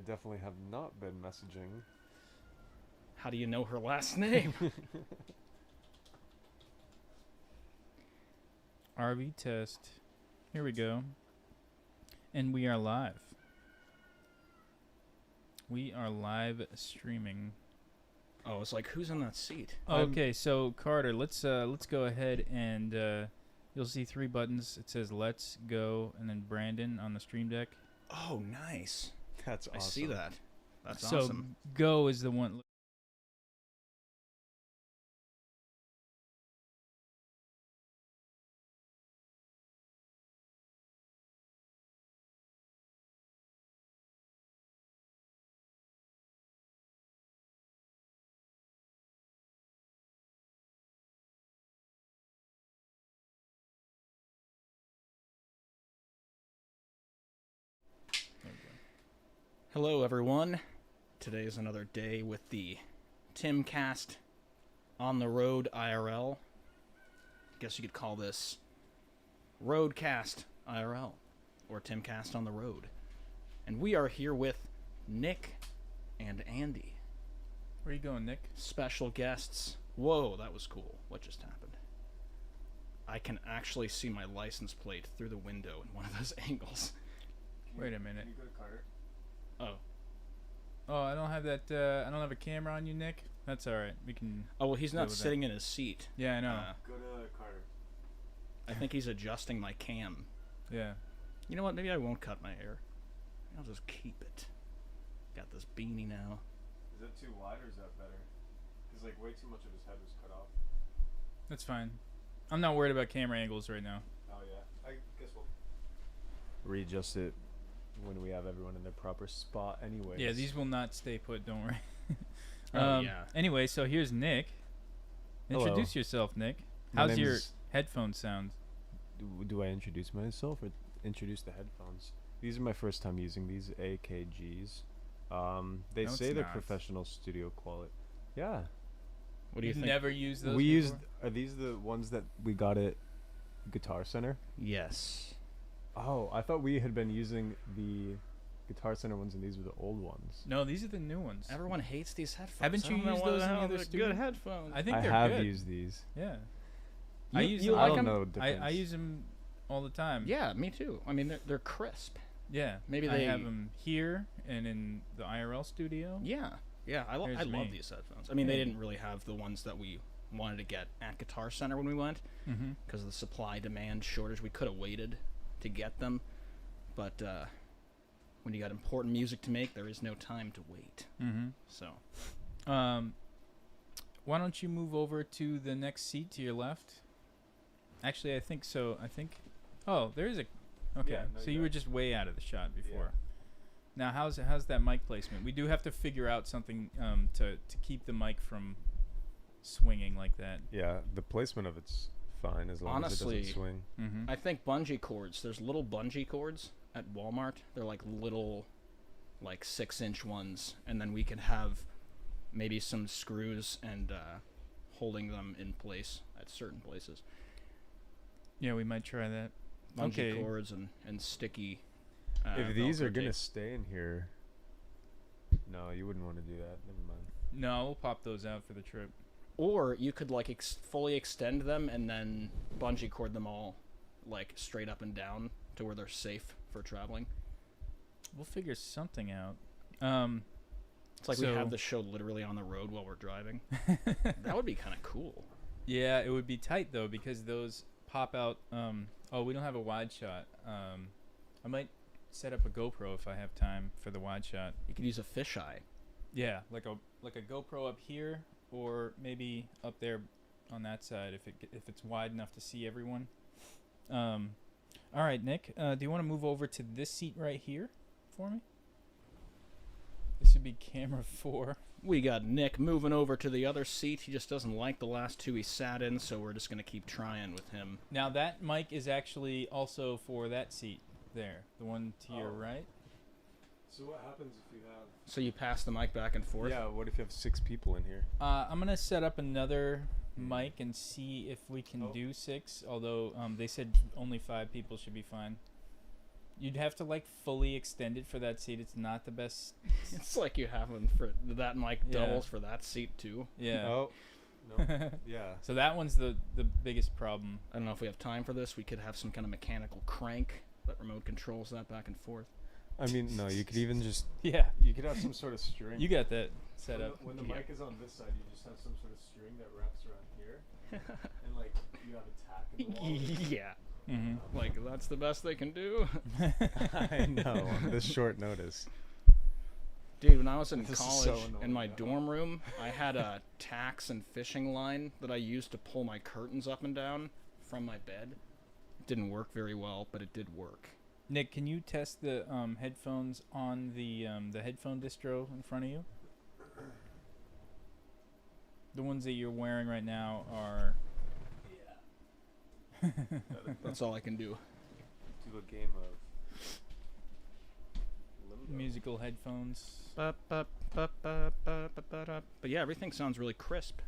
definitely have not been messaging. How do you know her last name? RV test. Here we go. And we are live. We are live streaming. Oh, it's like, who's in that seat? Okay, so Carter, let's go ahead and you'll see 3 buttons. It says "Let's Go" and then Brandon on the stream deck. Oh, nice. That's awesome. I see that. That's so awesome. "Go" is the one. Hello, everyone. Today is another day with the Timcast on the road IRL. Guess you could call this Roadcast IRL or Timcast on the road. And we are here with Nick and Andy. Where you going, Nick? Special guests. Whoa, that was cool. What just happened? I can actually see my license plate through the window in one of those angles. Wait a minute. Can you go to Carter? Oh, I don't have that. I don't have a camera on you, Nick. That's all right. We can. Oh, well, he's Deal not with sitting in his seat. Yeah, I know. Go to Carter. I think he's adjusting my cam. Yeah. You know what? Maybe I won't cut my hair. I'll just keep it. Got this beanie now. Is that too wide or is that better? Because like way too much of his head was cut off. That's fine. I'm not worried about camera angles right now. Oh yeah. I guess we'll readjust it when we have everyone in their proper spot anyway. Yeah, these will not stay put. Don't worry. Oh, yeah. Anyway, so here's Nick. Hello. Introduce yourself, Nick. My How's name your is- headphone sound? Do I introduce myself or introduce the headphones? These are my first time using these AKGs. They No, say it's they're not. professional studio quality. Yeah. What do you You've think? never used those We used. before? Are these the ones that we got at Guitar Center? Yes. Oh, I thought we had been using the Guitar Center ones, and these were the old ones. No, these are the new ones. Everyone hates these headphones. Haven't I you don't know used why those in the hell other they're studio? good headphones. I think I they're have good. used these. Yeah. You, I use you them. I like don't them? know the difference. I use them all the time. Yeah, me too. I mean, they're crisp. Yeah. Maybe I they have them here and in the IRL studio. Yeah. Yeah, I Here's love me. these headphones. I mean, they Yeah. didn't really have the ones that we wanted to get at Guitar Center when we went Mm-hmm. because of the supply-demand shortage. We could have waited to get them, but when you got important music to make, there is no time to wait. Mm-hmm. So, Why don't you move over to the next seat to your left? Actually, I think so. Oh, there is a. Okay, Yeah, no, so you you got were it. just way out of the shot before. Now, how's that mic placement? We do have to figure out something to keep the mic from swinging like that. Yeah, the placement of it's fine as long as it Honestly, doesn't swing. Mm-hmm. I think bungee cords. There's little bungee cords at Walmart. They're like little, like 6-inch ones, and then we could have maybe some screws and holding them in place at certain places. Yeah, we might try that. Bungee Okay. cords and sticky. If these are Velcro gonna tape. stay in here, no, you wouldn't want to do that. Never mind. No, we'll pop those out for the trip. Or you could like fully extend them and then bungee cord them all, like straight up and down to where they're safe for traveling. We'll figure something out. It's like we So- have the show literally on the road while we're driving. That would be kind of cool. Yeah, it would be tight though because those pop out. Oh, we don't have a wide shot. I might set up a GoPro if I have time for the wide shot. You could use a fisheye. Yeah, like a GoPro up here, or maybe up there on that side if it's wide enough to see everyone. All right, Nick, do you want to move over to this seat right here for me? This would be camera 4. We got Nick moving over to the other seat. He just doesn't like the last two he sat in, so we're just going to keep trying with him. Now that mic is actually also for that seat there, the one to your Oh. right. So what happens if you have? So you pass the mic back and forth? Yeah, what if you have 6 people in here? I'm gonna set up another mic and see if we can Oh. do 6. Although they said only 5 people should be fine. You'd have to like fully extend it for that seat. It's not the best. It's like you have them for that mic Yeah. doubles for that seat too. Yeah. Oh, no. Yeah. So that one's the biggest problem. I don't know if we have time for this. We could have some kind of mechanical crank that remote controls that back and forth. I mean, no. You could even just. Yeah. You could have some sort of string. You got that set up. When the Yeah. mic is on this side, you just have some sort of string that wraps around here, and like you have a tack in the wall. Yeah. Mm-hmm. Like, that's the best they can do. I know, on this short notice. Dude, when I was in This is college, so annoying in my now. dorm room, I had a tacks and fishing line that I used to pull my curtains up and down from my bed. It didn't work very well, but it did work. Nick, can you test the headphones on the headphone distro in front of you? The ones that you're wearing right now are. That's all I can do. Do a game of Limbo. Musical headphones. But yeah, everything sounds really crisp.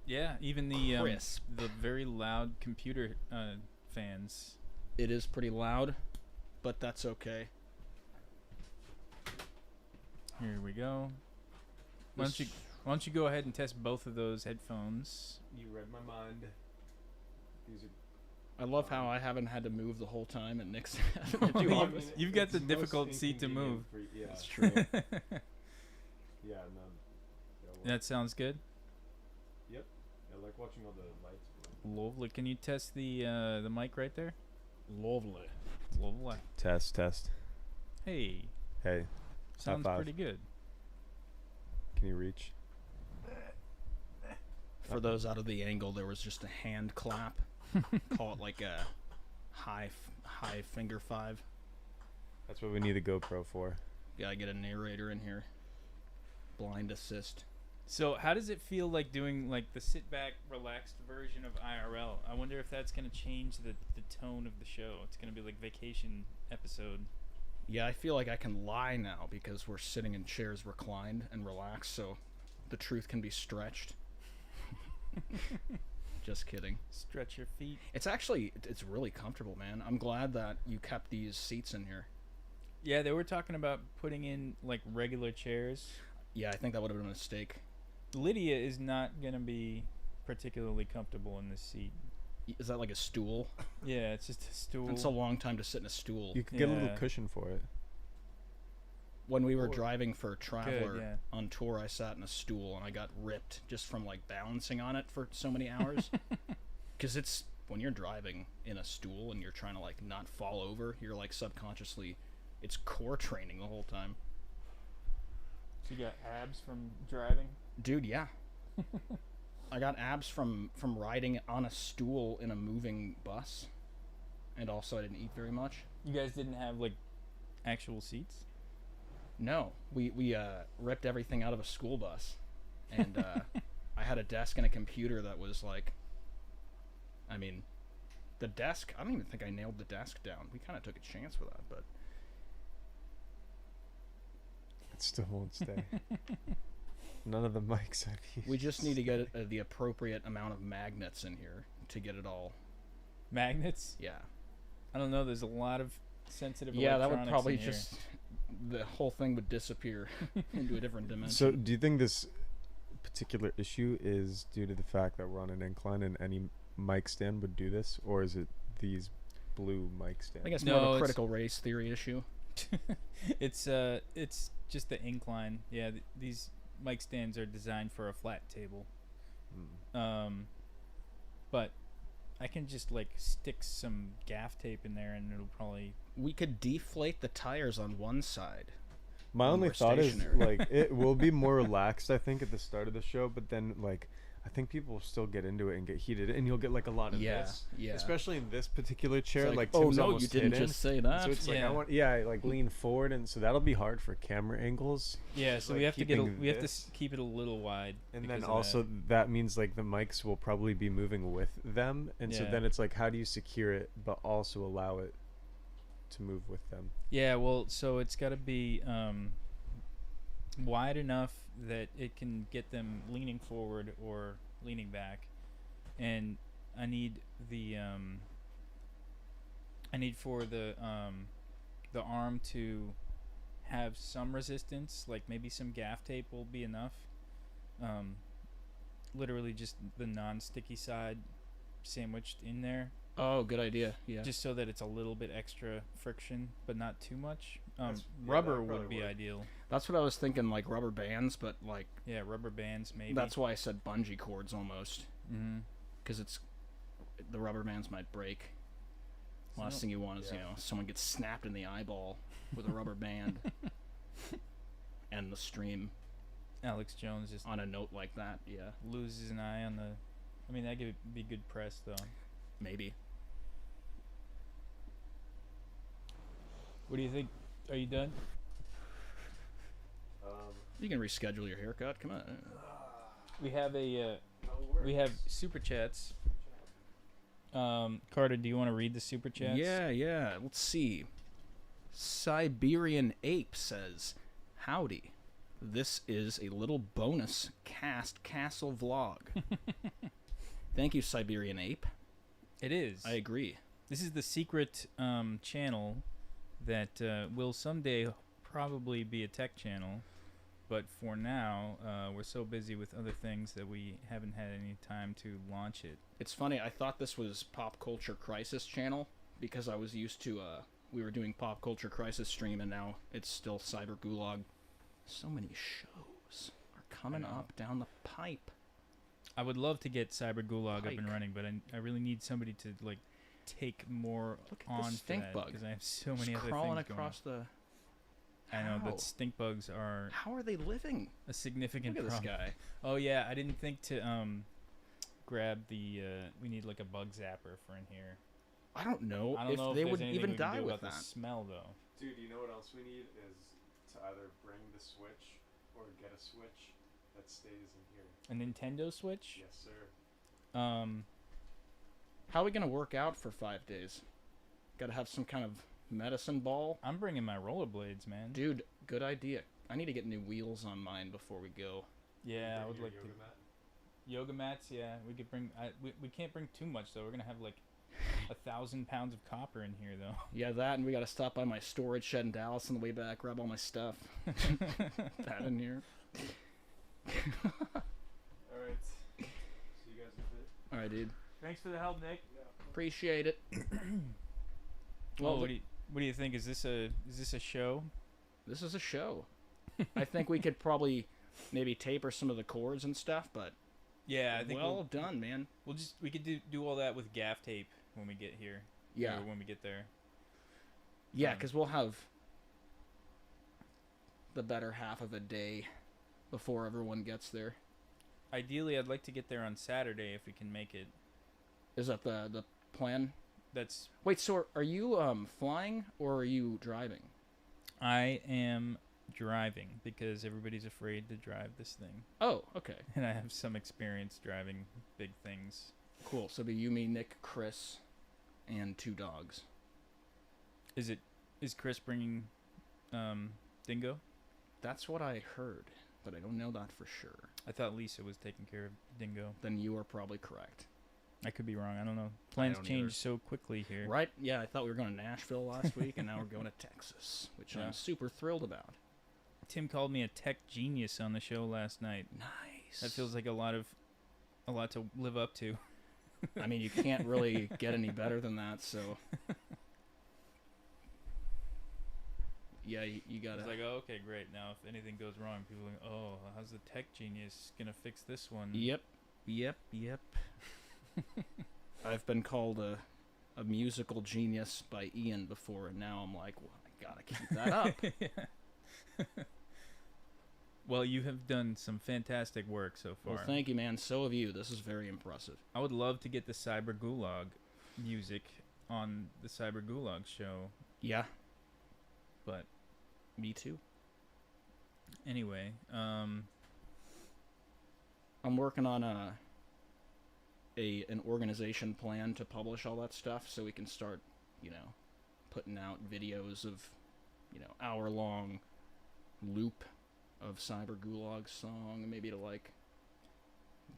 Yeah, even the Crisp. the very loud computer fans. It is pretty loud, but that's okay. Here we go. Why don't you go ahead and test both of those headphones? You read my mind. These are. I love how I haven't had to move the whole time, and Nick's having to do all You've- this. You've got the It's most difficult seat to move. inconvenient for- yeah. That's true. Yeah, no. That sounds good. I like watching all the lights. blink. Lovely. Can you test the mic right there? Lovely. Lovely. Test. Hey, Hey, sounds five. pretty good. can you reach? For those out of the angle, there was just a hand clap. Call it like a high finger five. That's what we need the GoPro for. Gotta get a narrator in here. Blind assist. So, how does it feel like doing like the sit back, relaxed version of IRL? I wonder if that's gonna change the tone of the show. It's gonna be like vacation episode. Yeah, I feel like I can lie now because we're sitting in chairs reclined and relaxed, so the truth can be stretched. Just kidding. Stretch your feet. It's really comfortable, man. I'm glad that you kept these seats in here. Yeah, they were talking about putting in like regular chairs. Yeah, I think that would have been a mistake. Lydia is not gonna be particularly comfortable in this seat. Is that like a stool? Yeah, it's just a stool. It's a long time to sit in a stool. You could get a little Yeah. cushion for it. When we were Or- driving for Traveler yeah. on tour, I sat in a stool and I got ripped just from like balancing on it for so many hours. Because it's when you're driving in a stool and you're trying to like not fall over, you're like subconsciously, it's core training the whole time. So you got abs from driving. Dude, yeah. I got abs from riding on a stool in a moving bus, and also I didn't eat very much. You guys didn't have like actual seats. No, we ripped everything out of a school bus, and I had a desk and a computer that was like, I mean, the desk. I don't even think I nailed the desk down. We kind of took a chance with that, but It still won't stay. None of the mics I've used. we just need to get the appropriate amount of magnets in here to get it all. Magnets. Yeah, I don't know. There's a lot of sensitive. yeah, that would electronics probably in here. just the whole thing would disappear into a different dimension. So, do you think this particular issue is due to the fact that we're on an incline and any mic stand would do this, or is it these blue mic I stands? think it's No, more of a it's- critical race theory issue. It's just the incline. Yeah, these mic stands are designed for a flat table. But I can just like stick some gaff tape in there and it'll probably. We could deflate the tires on one side. My when only we're thought is stationary. like it will be more relaxed, I think, at the start of the show, but then like I think people will still get into it and get heated, and you'll get like a lot of this, Yeah. especially in this particular It's chair. Like, oh Tim's no, almost you didn't hidden. just say that. So it's like Yeah. I want, I like lean forward, and so that'll be hard for camera angles. Yeah, so like we have to get keeping we have to this. keep it a little wide. And because then of also that. that means like the mics will probably be moving with them, and so Yeah. then it's like how do you secure it but also allow it to move with them? Yeah, well, so it's got to be wide enough that it can get them leaning forward or leaning back, and I need I need for the arm to have some resistance, like maybe some gaff tape will be enough. Literally just the non-sticky side sandwiched in there, Oh, good idea. Yeah. just so that it's a little bit extra friction, but not too much. That's- yeah, Rubber that'd probably would be work. ideal. That's what I was thinking, like rubber bands, but like Yeah, rubber bands maybe. that's why I said bungee cords almost, Mm-hmm. because the rubber bands might break. Last thing you want is Yeah. someone gets snapped in the eyeball with a rubber band, and the stream Alex Jones just on a note like that. Yeah, loses an eye on the. I mean, that could be good press though. maybe. What do you think? Are you done? You can reschedule your haircut. Come on. We have we have super chats. Carter, do you want to read the super chats? Yeah. Let's see. Siberian Ape says, "Howdy. This is a little bonus cast castle vlog." Thank you, Siberian Ape. It is. I agree. This is the secret channel that will someday probably be a tech channel, but for now we're so busy with other things that we haven't had any time to launch it. It's funny. I thought this was Pop Culture Crisis channel because I was used to we were doing Pop Culture Crisis stream, and now it's still Cyber Gulag. So many shows are coming know. up down the pipe. I would love to get Cyber Gulag up and Pike. running, but I really need somebody to like take more Look at on this stink bug. because I have so many Just other crawling things across the. going. I know, How? but stink bugs are How are they living? a significant Look at this problem. guy. Oh yeah, I didn't think to grab the. We need like a bug zapper for in here. I don't know I don't if know they if would there's even anything we can die do with about that. the smell though. Dude, you know what else we need is to either bring the Switch or get a Switch that stays in here. A Nintendo Switch. Yes, sir. How are we gonna work out for 5 days? Got to have some kind of medicine ball, I'm bringing my rollerblades, man. dude. Good idea. I need to get new wheels on mine before we go. Yeah, I Bring would your like yoga to. mat. Yoga mats, yeah. We could bring. We can't bring too much though. We're gonna have like 1,000 pounds of copper in here though. Yeah, that, and we got to stop by my storage shed in Dallas on the way back, grab all my stuff. That in here. All right. See you guys in a bit. All right, dude. Thanks for the help, Nick. Appreciate it. Well, Well, what do you think? Is this a show? this is a show. I think we could probably maybe taper some of the cords and stuff, but Yeah, I think well done, man. we could do all that with gaff tape when we get here. Yeah, Or when we get there. yeah, um, because we'll have the better half of a day before everyone gets there. Ideally, I'd like to get there on Saturday if we can make it. Is that the plan? That's Wait, so are you flying or are you driving? I am driving because everybody's afraid to drive this thing, Oh, okay, and I have some experience driving big things. cool. So it'll be you, me, Nick, Chris, and 2 dogs. Is Chris bringing Dingo? That's what I heard, but I don't know that for sure. I thought Lisa was taking care of Dingo. Then you are probably correct. I could be wrong. I don't know. Plans don't change either. so quickly here. Right? Yeah, I thought we were going to Nashville last week, and now we're going to Texas, which Yeah. I'm super thrilled about. Tim called me a tech genius on the show last night. Nice. That feels like a lot to live up to. I mean, you can't really get any better than that, so. Yeah, you I gotta. was like, oh, okay, great. Now, if anything goes wrong, people are like, oh, how's the tech genius gonna fix this one? Yep. I've been called a musical genius by Ian before, and now I'm like, well, I gotta keep that up. Well, you have done some fantastic work so far. Well, thank you, man. So have you. This is very impressive. I would love to get the Cyber Gulag music on the Cyber Gulag show, Yeah, but me too. anyway, I'm working on an organization plan to publish all that stuff, so we can start, putting out videos of, hour-long loop of Cyber Gulag's song, maybe to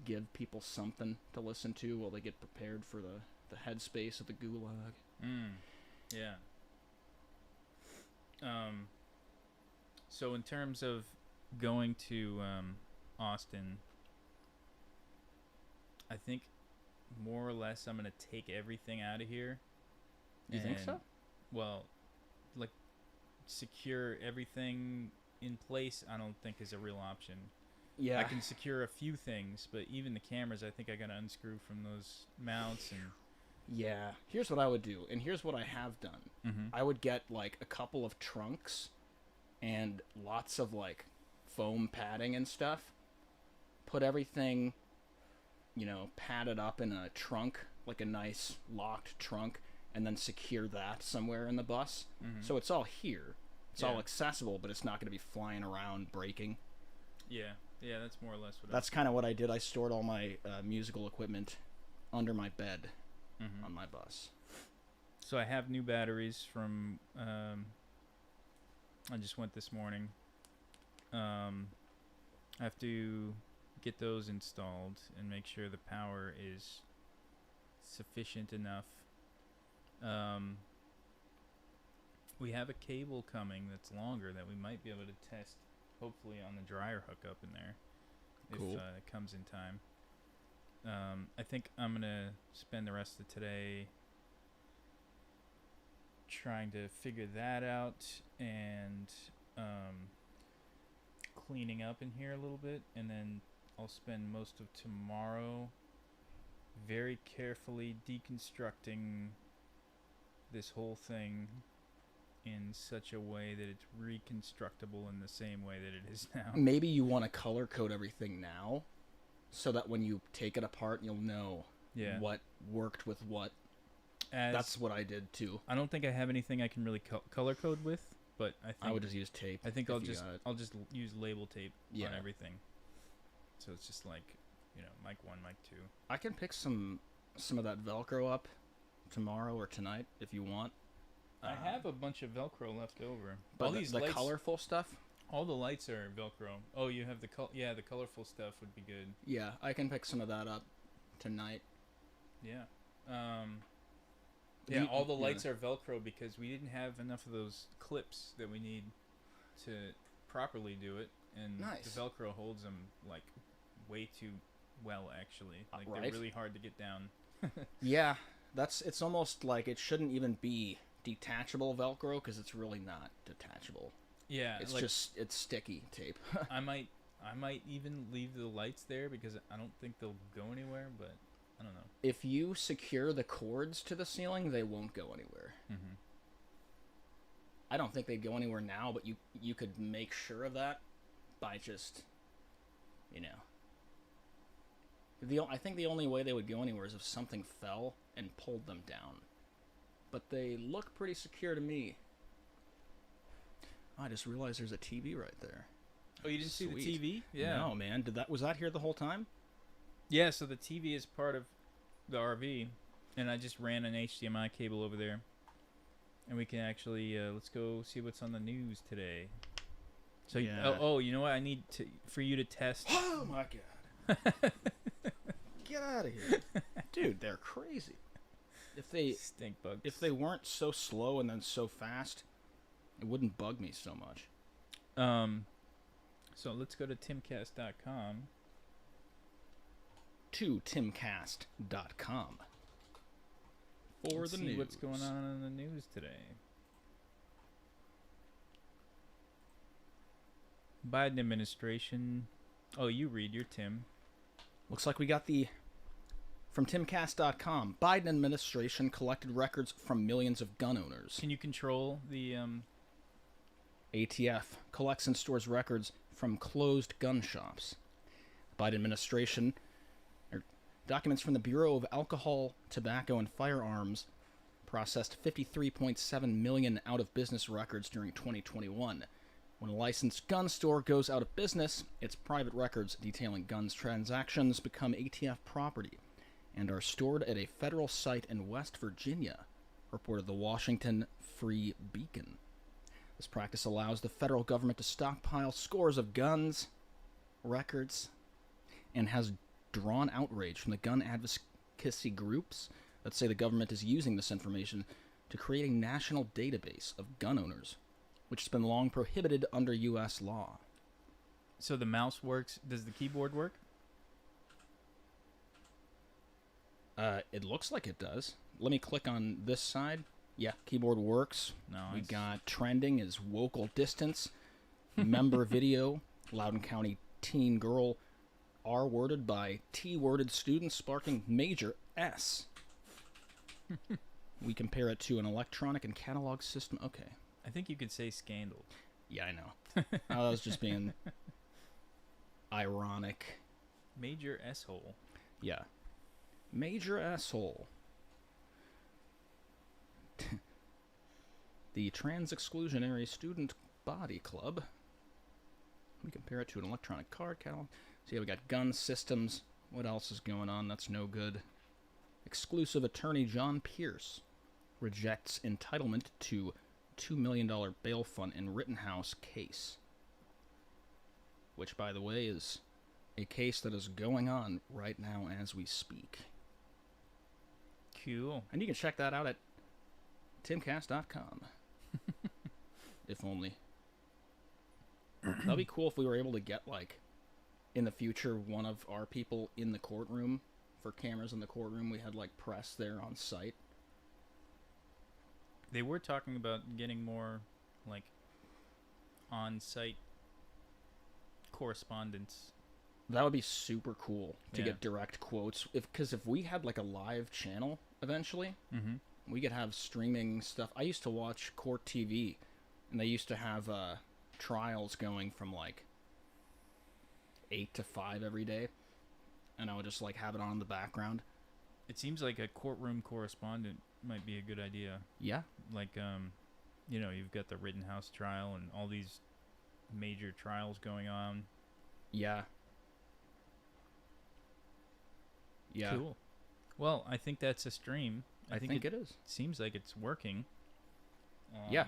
give people something to listen to while they get prepared for the headspace of the Gulag. Yeah. So in terms of going to Austin, I think more or less I'm gonna take everything out of here. You think so? Well, like secure everything in place. I don't think is a real option. Yeah. I can secure a few things, but even the cameras, I think I gotta unscrew from those mounts and. Yeah. Here's what I would do, and here's what I have done. Mm-hmm. I would get like a couple of trunks and lots of like foam padding and stuff. Put everything, padded up in a trunk, like a nice locked trunk, and then secure that somewhere in the bus. Mm-hmm. So it's all here. It's all Yeah. accessible, but it's not going to be flying around breaking. Yeah, that's more or less what. That's kind of what I did. I stored all my musical equipment under my bed Mm-hmm. on my bus. So I have new batteries from. I just went this morning. I have to get those installed and make sure the power is sufficient enough. We have a cable coming that's longer that we might be able to test, hopefully on the dryer hookup in there, Cool. if it comes in time. I think I'm gonna spend the rest of today trying to figure that out and cleaning up in here a little bit, and then I'll spend most of tomorrow very carefully deconstructing this whole thing in such a way that it's reconstructible in the same way that it is now. Maybe you want to color code everything now, so that when you take it apart, you'll know Yeah. what worked with what. As That's what I did too. I don't think I have anything I can really color code with, but I would just use tape. I think if I'll you just got it. use label tape Yeah. on everything. So it's just like, mic 1, mic 2. I can pick some of that Velcro up tomorrow or tonight if you want. I have a bunch of Velcro left over. but all the, these the lights, colorful stuff. all the lights are Velcro. Oh, you have the the colorful stuff would be good. Yeah, I can pick some of that up tonight. Yeah. You- All the yeah. lights are Velcro because we didn't have enough of those clips that we need to properly do it, and Nice. the Velcro holds them like way too well. Actually, like Right. they're really hard to get down. Yeah, it's almost like it shouldn't even be detachable Velcro because it's really not detachable. Yeah, It's like, it's sticky tape. I might even leave the lights there because I don't think they'll go anywhere. But I don't know. If you secure the cords to the ceiling, they won't go anywhere. Mm-hmm. I don't think they'd go anywhere now, but you could make sure of that by just, I think the only way they would go anywhere is if something fell and pulled them down. But they look pretty secure to me. I just realized there's a TV right there. Oh, you didn't see the Sweet. TV? Yeah. No, man. Was that here the whole time? Yeah. So the TV is part of the RV, and I just ran an HDMI cable over there, and we can actually let's go see what's on the news today. So Yeah. you know what? I need for you to test. Oh my god. Get out of here. Dude, they're crazy. Stink bugs. If they weren't so slow and then so fast, it wouldn't bug me so much. So let's go to timcast.com. To timcast.com for Let's the see news. what's going on in the news today. Biden administration. Oh, you read. You're Tim. Looks like we got from timcast.com. Biden administration collected records from millions of gun owners. Can you control the ATF collects and stores records from closed gun shops. Biden administration documents from the Bureau of Alcohol, Tobacco, and Firearms processed 53.7 million out-of-business records during 2021. When a licensed gun store goes out of business, its private records detailing guns transactions become ATF property and are stored at a federal site in West Virginia, reported the Washington Free Beacon. This practice allows the federal government to stockpile scores of guns, records, and has drawn outrage from the gun advocacy groups that say the government is using this information to create a national database of gun owners, which has been long prohibited under U.S. law. So the mouse works. Does the keyboard work? It looks like it does. Let me click on this side. Yeah, keyboard works. No. We got trending is vocal distance, member video, Loudoun County teen girl R-worded by T-worded student sparking major S. We compare it to an electronic and catalog system. Okay. I think you could say scandal. Yeah, I know. I was just being ironic. Major S-hole. Yeah. Major asshole. The Trans Exclusionary Student Body Club. We compare it to an electronic card catalog. So yeah, we got gun systems. What else is going on? That's no good. Exclusive attorney John Pierce rejects entitlement to $2 million bail fund in Rittenhouse case. Which, by the way, is a case that is going on right now as we speak. Cool. And you can check that out at timcast.com. If only. That'd be cool if we were able to get, like, in the future, one of our people in the courtroom, for cameras in the courtroom, we had, like, press there on site. They were talking about getting more, like, on-site correspondence. That would be super cool to Yeah. get direct quotes. Because if we had, like, a live channel eventually, we could have streaming stuff. I used to watch Court TV, and they used to have trials going from, like, 8 to 5 every day. And I would just, like, have it on in the background. It seems like a courtroom correspondent might be a good idea. Yeah. Like, you know, you've got the Rittenhouse trial and all these major trials going on. Yeah. Yeah. Cool. Well, I think that's a stream. I think it is. Seems like it's working. Yeah.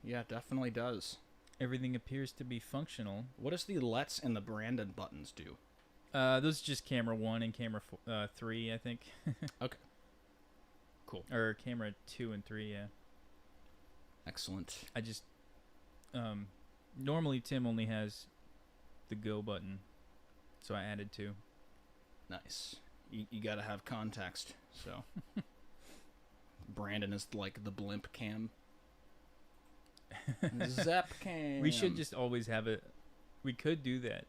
Yeah, it definitely does. Everything appears to be functional. What does the Let's and the Brandon buttons do? Those are just camera 1 and camera 3, I think. Okay. Cool. Or camera 2 and 3, yeah. Excellent. I just... normally Tim only has the go button, so I added 2. Nice. You gotta have context, so... Brandon is like the blimp cam. Zep cam. We should just always have it. We could do that,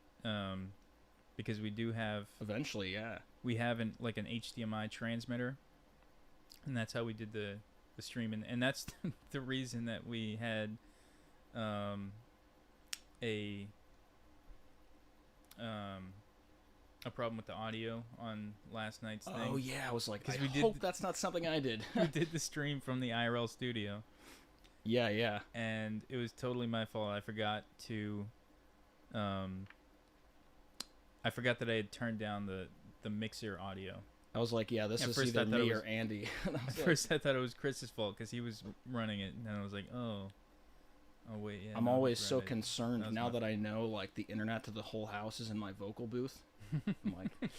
because we do have... Eventually, yeah. We have an HDMI transmitter, and that's how we did the stream, and that's the reason that we had a problem with the audio on last night's thing. Oh yeah, I was like, 'Cause I we did hope that's not something I did. We did the stream from the IRL studio, Yeah. and it was totally my fault. I forgot to I forgot that I had turned down the mixer audio. I was like, yeah, this At is first I either thought it me was- or Andy. At first I thought it was Chris's fault because he was running it, and then I was like, oh wait, yeah. I'm no, always that's so right. concerned That was now my that I know, like, the internet to the whole house is in my vocal booth. I'm like,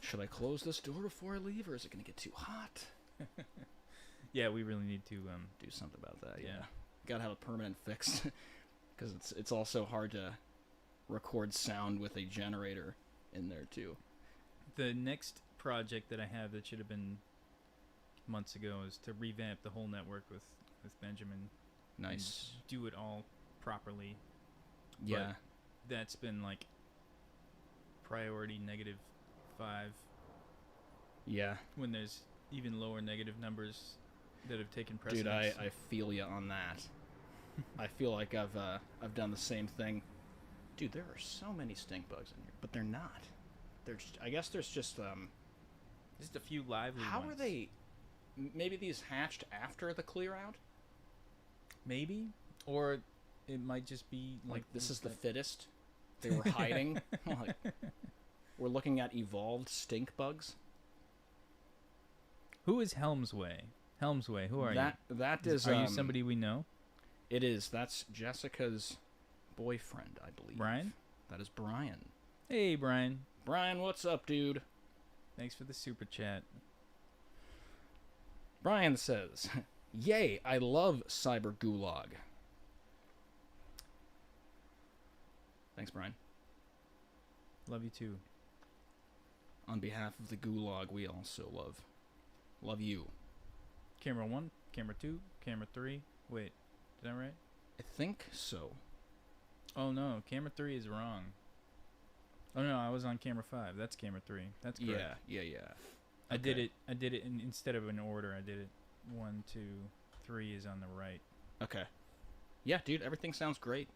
should I close this door before I leave, or is it going to get too hot? Yeah, we really need to Do something about that, yeah. Yeah. Gotta have a permanent fix, because it's also hard to record sound with a generator in there, too. The next project that I have that should have been months ago is to revamp the whole network with Benjamin. Nice. And do it all properly. Yeah. That's been like priority -5 Yeah. when there's even lower negative numbers that have taken precedence. Dude, I feel you on that. I feel like I've done the same thing. Dude, there are so many stink bugs in here, but they're not. I guess there's just Just a few lively how ones. are they? Maybe these hatched after the clear out. Maybe, or it might just be Like this is the that- fittest. They were hiding. Like, we're looking at evolved stink bugs. Who is Helmsway? Helmsway, who are you? That is. Are you somebody we know? It is. That's Jessica's boyfriend, I believe. Brian? That is Brian. Hey, Brian. Brian, what's up, dude? Thanks for the super chat. Brian says, Yay! I love Cyber Gulag. Thanks, Brian. Love you too. On behalf of the Gulag, we also love you. Camera 1, camera 2, camera 3. Wait, is that right? I think so. Oh no, camera 3 is wrong. Oh no, I was on camera 5. That's camera 3. That's correct. Yeah. I did Okay. it instead of an order. I did it 1, 2, 3 is on the right. Okay. Yeah, dude, everything sounds great.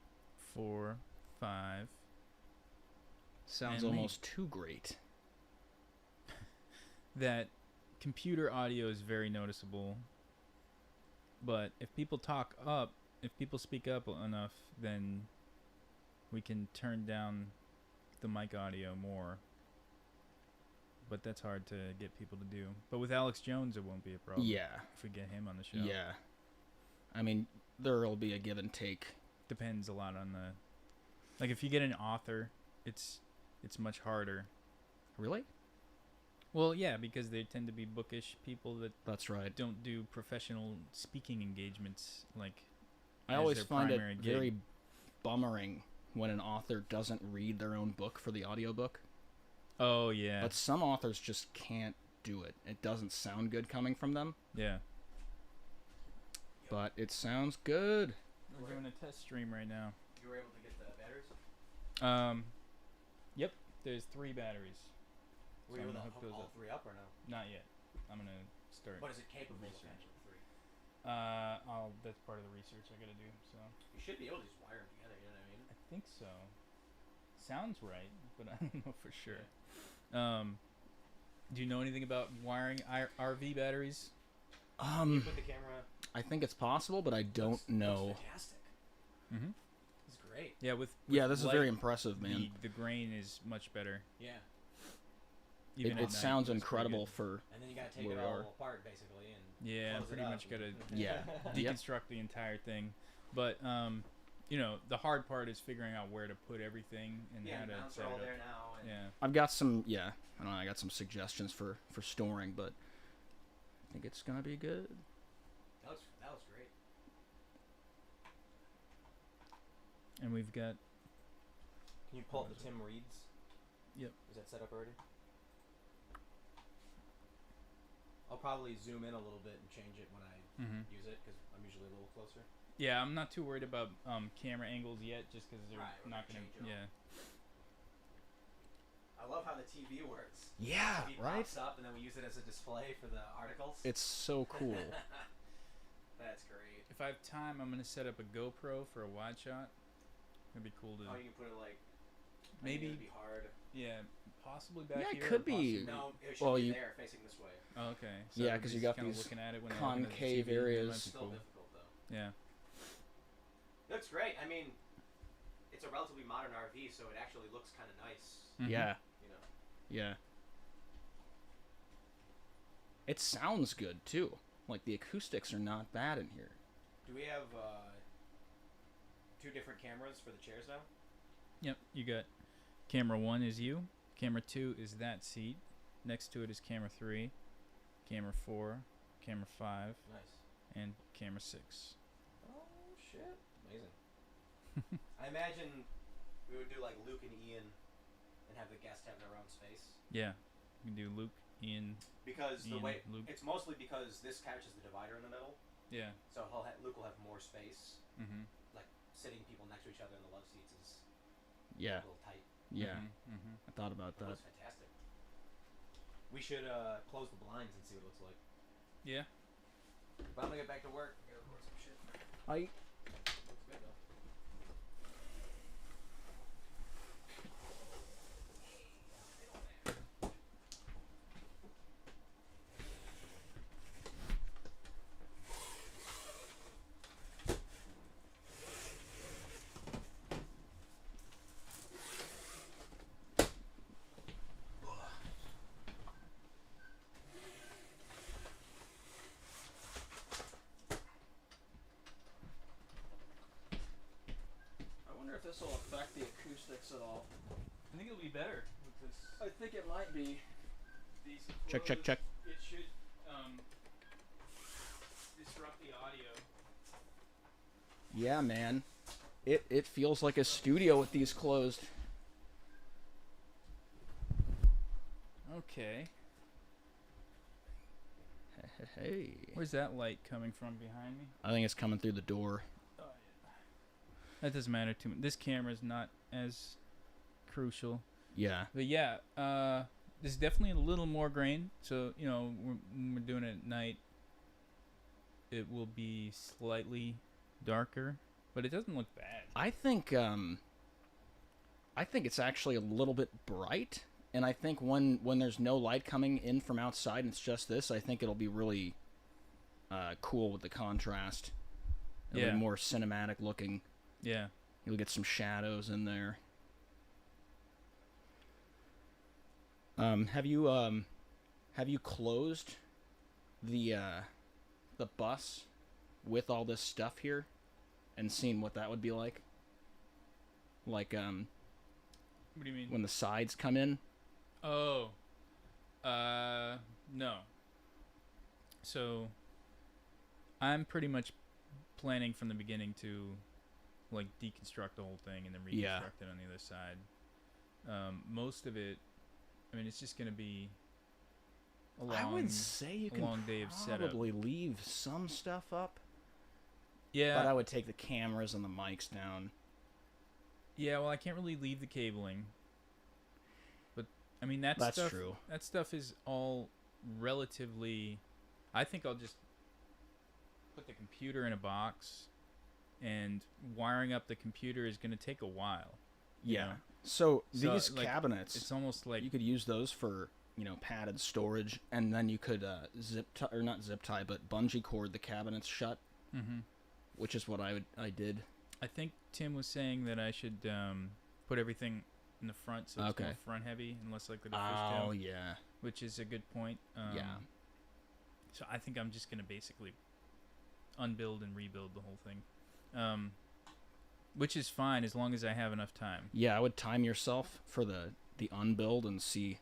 4, 5. Sounds And me. almost too great. That computer audio is very noticeable. But if people speak up enough, then we can turn down the mic audio more. But that's hard to get people to do. But with Alex Jones, it won't be a problem. Yeah. If we get him on the show. Yeah. I mean, there'll be a give and take. Depends a lot on the... Like, if you get an author, it's much harder. Really? Well, yeah, because they tend to be bookish people that That's right. don't do professional speaking engagements, like... I as always their find it primary gig. very bummering when an author doesn't read their own book for the audiobook. Oh, yeah. But some authors just can't do it. It doesn't sound good coming from them, Yeah. but it sounds good. We're doing a test stream right now. You were able to get the batteries? Yep. There's 3 batteries. Were So you I'm able to gonna hook hook those all up. 3 up or no? Not yet. I'm gonna start. But is it capable of Research. handling 3? That's part of the research I gotta do. So You should be able to just wire them together, you know what I mean? I think so. Sounds right, but I don't know for sure. Do you know anything about wiring RV batteries? You put the camera... I think it's possible, but I don't know. Looks fantastic. Mm-hmm. This is great. Yeah, with Yeah, this is light, very impressive, man. The grain is much better. Yeah. Even It at night, sounds it's pretty incredible good. for... And then you gotta take Where it we all are. apart, basically, and Yeah, close it pretty up much gotta Yeah. deconstruct the entire thing. But the hard part is figuring out where to put everything and Yeah, how to mounts set are all it up. there now. And Yeah. I've got some, I don't know, I got some suggestions for storing, but I think it's gonna be good. That was great. And we've got Can you pull up the Tim Reeds? Yep. Is that set up already? I'll probably zoom in a little bit and change it when I use it, because I'm usually a little closer. Yeah, I'm not too worried about camera angles yet, just because they're Right, we're not gonna gonna. change it Yeah. I love how the TV works. Yeah, TV right? pops up, and then we use it as a display for the articles. It's so cool. That's great. If I have time, I'm gonna set up a GoPro for a wide shot. It'd be cool to. Oh, you can put it like... Maybe. It'd be hard. Yeah, possibly back Yeah, it here. could or be. possibly- No, it should Well, be you- there, facing this way. Oh, okay. Yeah, it'd 'cause be you got kinda these looking at it when they're looking at the concave TV, that areas. might It's be still cool. difficult, though. Yeah. Looks great. I mean, it's a relatively modern RV, so it actually looks kind of nice. Mhm. Yeah, You know. yeah. It sounds good too. Like the acoustics are not bad in here. Do we have 2 different cameras for the chairs now? Yep. You got camera 1 is you. Camera 2 is that seat. Next to it is camera 3, camera 4, camera 5, Nice. and camera 6. Oh shit! Amazing. I imagine we would do like Luke and Ian, and have the guests have their own space. Yeah. You can do Luke, Ian. Because the Ian, way Luke. it's mostly because this couch is the divider in the middle, Yeah. so Luke will have more space. Mm-hmm. Like sitting people next to each other in the love seats is Yeah, a little tight. yeah. Mm-hmm. I thought about It that. looks fantastic. We should close the blinds and see what it looks like. Yeah. But I'm gonna get back to work. I gotta record some shit. I Looks good though. I wonder if this will affect the acoustics at all. I think it'll be better with this. I think it might be. These Check, check, closed. check. It should. This disrupt the audio. Yeah, man. It feels like a studio with these closed. Okay. Hey. Where's that light coming from behind me? I think it's coming through the door. Oh, yeah. That doesn't matter too much. This camera's not as crucial. Yeah. But yeah, there's definitely a little more grain. So, you know, when we're doing it at night, it will be slightly darker, but it doesn't look bad. I think it's actually a little bit bright, and I think when there's no light coming in from outside and it's just this, I think it'll be really cool with the contrast. It'll Yeah. be more cinematic looking. Yeah. You'll get some shadows in there. Have you closed the bus with all this stuff here and seen what that would be like? Like What do you mean? when the sides come in? Oh. No. So, I'm pretty much planning from the beginning to, like, deconstruct the whole thing and then reconstruct Yeah. it on the other side. Most of it, I mean, it's just going to be a long, I would say you a can long day of setup. probably leave some stuff up, Yeah. but I would take the cameras and the mics down. Yeah, well, I can't really leave the cabling. But, I mean, That's stuff, true. That stuff is all relatively... I think I'll just put the computer in a box, and wiring up the computer is going to take a while. you Yeah. know? So So, these like, cabinets, It's almost like... you could use those for, padded storage, and then you could not zip tie, but bungee cord the cabinets shut, Mhm. which is what I did. I think Tim was saying that I should put everything in the front so it's more Okay. front heavy and less like the Oh, fishtail, yeah. which is a good point. Yeah. So I think I'm just going to basically unbuild and rebuild the whole thing, which is fine as long as I have enough time. Yeah, I would time yourself for the unbuild and see,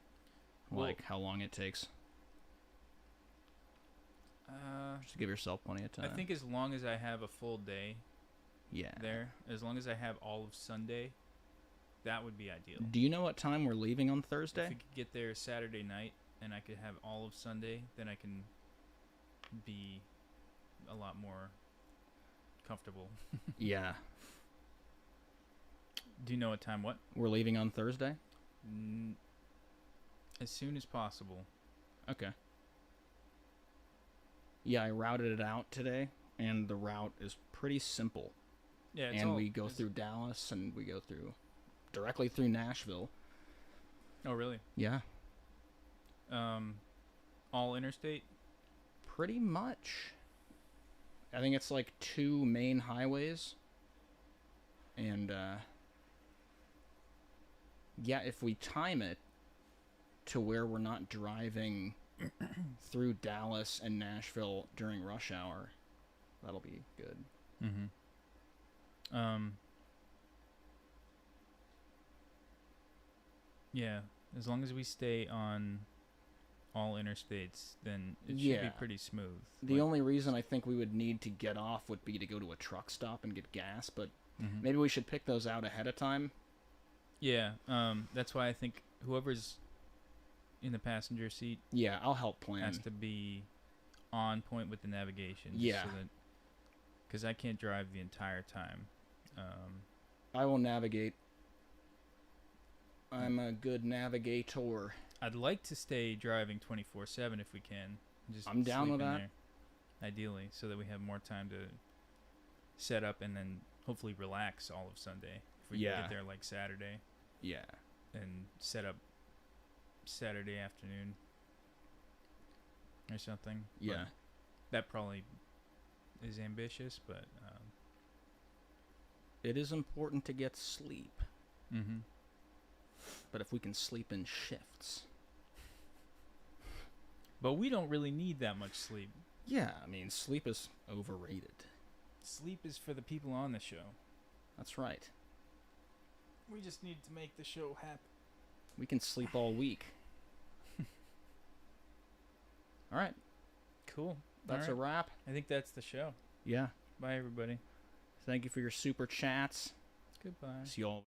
Well- how long it takes. Just to give yourself plenty of time. I think as long as I have a full day Yeah. there, as long as I have all of Sunday, that would be ideal. Do you know what time we're leaving on If Thursday? we could get there Saturday night and I could have all of Sunday, then I can be a lot more comfortable. Yeah. Do you know what time? What? We're leaving on Thursday? As soon as possible. Okay. Yeah, I routed it out today, and the route is pretty simple. Yeah, it's And all, we go it's- through Dallas, and we go directly through Nashville. Oh, really? Yeah, All interstate. pretty much. I think it's like 2 main highways. And, yeah, if we time it to where we're not driving through Dallas and Nashville during rush hour, that'll be good. Mm-hmm. Yeah, as long as we stay on all interstates, then it should Yeah. be pretty smooth. The only reason I think we would need to get off would be to go to a truck stop and get gas, but Mhm. maybe we should pick those out ahead of time. Yeah, that's why I think whoever's in the passenger seat Yeah, I'll help plan. has to be on point with the navigation. just Yeah. So that, because I can't drive the entire time. I will navigate. I'm a good navigator. I'd like to stay driving 24/7 if we can. Just I'm down sleep with in that. there, ideally, so that we have more time to set up and then hopefully relax all of Sunday. If we can Yeah. get there like Saturday Yeah. and set up Saturday afternoon or something. But Yeah. that probably is ambitious, but It is important to get sleep, mm-hmm. but if we can sleep in shifts. But we don't really need that much sleep. Yeah, I mean, sleep is overrated. Sleep is for the people on the show. That's right. We just need to make the show happen. We can sleep all week. All right. Cool. that's a Alright. wrap. I think that's the show. Yeah. Bye, everybody. Thank you for your super chats. Goodbye. See y'all.